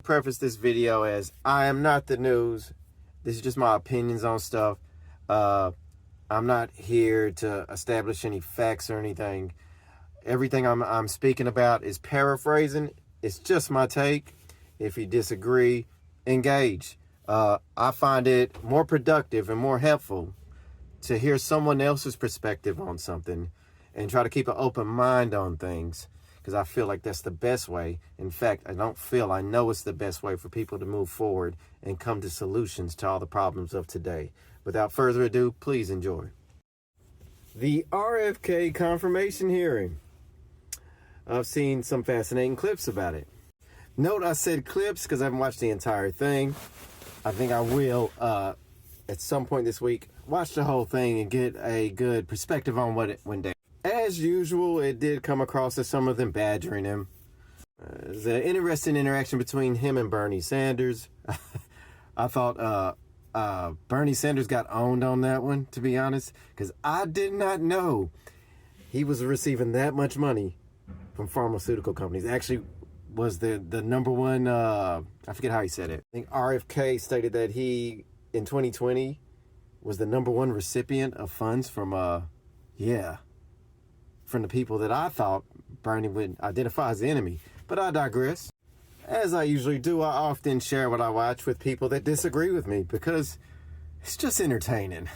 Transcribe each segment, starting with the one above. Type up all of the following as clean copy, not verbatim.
preface this video as I am not the news. This is just my opinions on stuff. I'm not here to establish any facts or anything. Everything I'm speaking about is paraphrasing. It's just my take. If you disagree, engage. I find it more productive and more helpful to hear someone else's perspective on something and try to keep an open mind on things, because I feel like that's the best way. In fact, I know it's the best way for people to move forward and come to solutions to all the problems of today. Without further ado, please enjoy. The RFK confirmation hearing. I've seen some fascinating clips about it. Note I said clips because I haven't watched the entire thing. I think I will, at some point this week, watch the whole thing and get a good perspective on what it went down. As usual, it did come across as some of them badgering him. There's an interesting interaction between him and Bernie Sanders. I thought Bernie Sanders got owned on that one, to be honest, because I did not know he was receiving that much money from pharmaceutical companies. Actually, was the number one, I forget how he said it. I think RFK stated that he, in 2020, was the number one recipient of funds from the people that I thought Bernie would identify as the enemy. But I digress. As I usually do, I often share what I watch with people that disagree with me because it's just entertaining.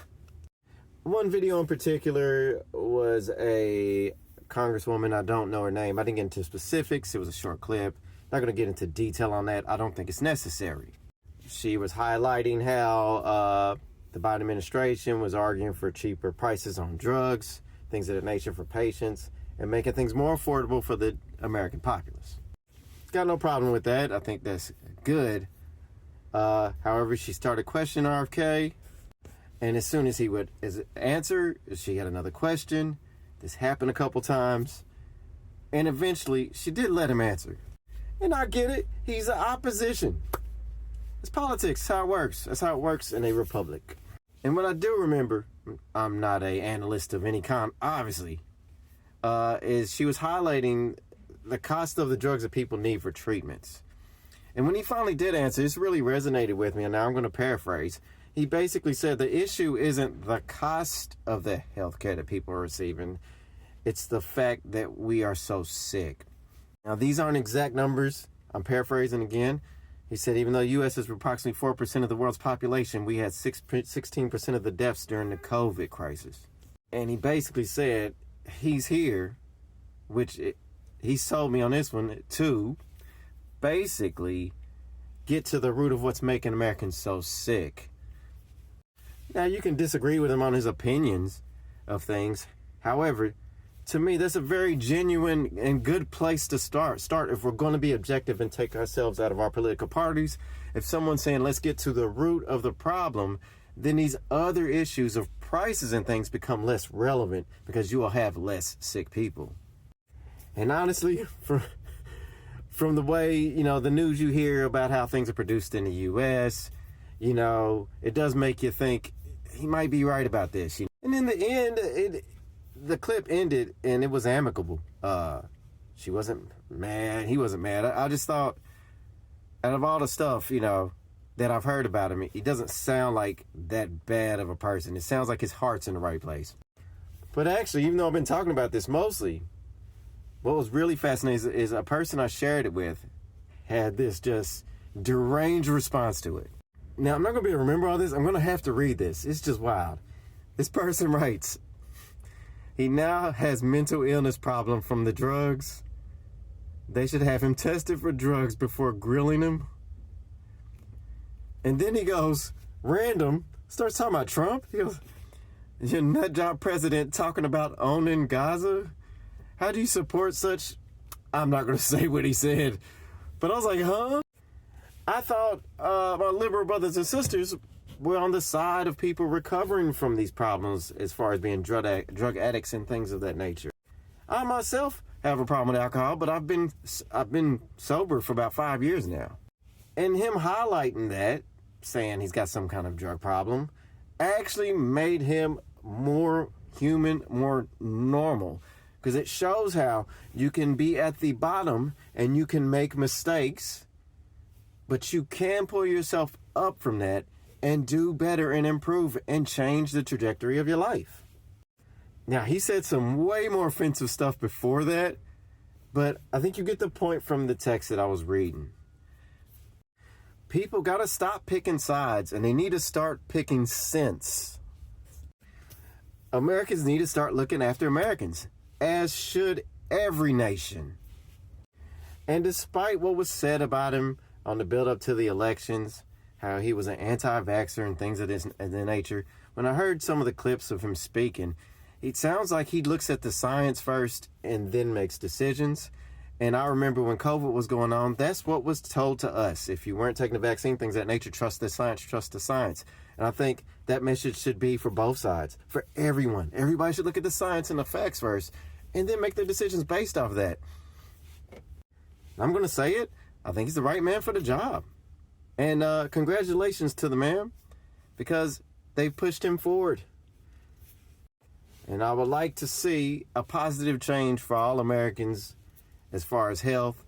One video in particular was a congresswoman. I don't know her name. I didn't get into specifics. It was a short clip. Not going to get into detail on that. I don't think it's necessary. She was highlighting how the Biden administration was arguing for cheaper prices on drugs, things of that nature for patients, and making things more affordable for the American populace. Got no problem with that. I think that's good. However, she started questioning RFK, and as soon as he would answer, she had another question. This happened a couple times, and eventually she did let him answer. And I get it. He's the opposition. It's politics. That's how it works. That's how it works in a republic. And what I do remember, I'm not an analyst of any kind, obviously, is she was highlighting the cost of the drugs that people need for treatments. And when he finally did answer, this really resonated with me, and now I'm going to paraphrase. He basically said the issue isn't the cost of the healthcare that people are receiving. It's the fact that we are so sick. Now, these aren't exact numbers. I'm paraphrasing again. He said even though the U.S. is approximately 4% of the world's population, we had 16% of the deaths during the COVID crisis. And he basically said he's here, he sold me on this one, to basically get to the root of what's making Americans so sick. Now, you can disagree with him on his opinions of things. However, to me, that's a very genuine and good place to start. If we're going to be objective and take ourselves out of our political parties. If someone's saying, let's get to the root of the problem, then these other issues of prices and things become less relevant because you will have less sick people. And honestly, from the way, the news you hear about how things are produced in the U.S., it does make you think he might be right about this. And in the end, the clip ended and it was amicable. She wasn't mad. He wasn't mad. I just thought, out of all the stuff, that I've heard about him, he doesn't sound like that bad of a person. It sounds like his heart's in the right place. But actually, even though I've been talking about this mostly, what was really fascinating is a person I shared it with had this just deranged response to it. Now, I'm not going to be able to remember all this. I'm going to have to read this. It's just wild. This person writes, he now has mental illness problem from the drugs. They should have him tested for drugs before grilling him. And then he goes, random, starts talking about Trump. He goes, your nutjob president talking about owning Gaza? How do you support such? I'm not going to say what he said. But I was like, huh? I thought my liberal brothers and sisters were on the side of people recovering from these problems as far as being drug addicts and things of that nature. I myself have a problem with alcohol, but I've been sober for about 5 years now. And him highlighting that, saying he's got some kind of drug problem, actually made him more human, more normal. Because it shows how you can be at the bottom and you can make mistakes, But you can pull yourself up from that and do better and improve and change the trajectory of your life. Now, he said some way more offensive stuff before that, but I think you get the point from the text that I was reading. People got to stop picking sides, and they need to start picking sense. Americans need to start looking after Americans, as should every nation. And despite what was said about him on the build-up to the elections, how he was an anti-vaxxer and things of that nature, when I heard some of the clips of him speaking, it sounds like he looks at the science first and then makes decisions. And I remember when COVID was going on, that's what was told to us. If you weren't taking the vaccine, things of that nature, trust the science, trust the science. And I think that message should be for both sides, for everyone. Everybody should look at the science and the facts first and then make their decisions based off of that. I'm going to say it. I think he's the right man for the job. And congratulations to the man, because they pushed him forward. And I would like to see a positive change for all Americans as far as health,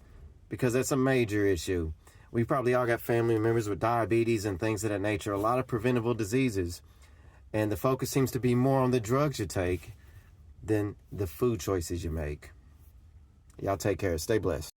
because that's a major issue. We probably all got family members with diabetes and things of that nature, a lot of preventable diseases. And the focus seems to be more on the drugs you take than the food choices you make. Y'all take care. Stay blessed.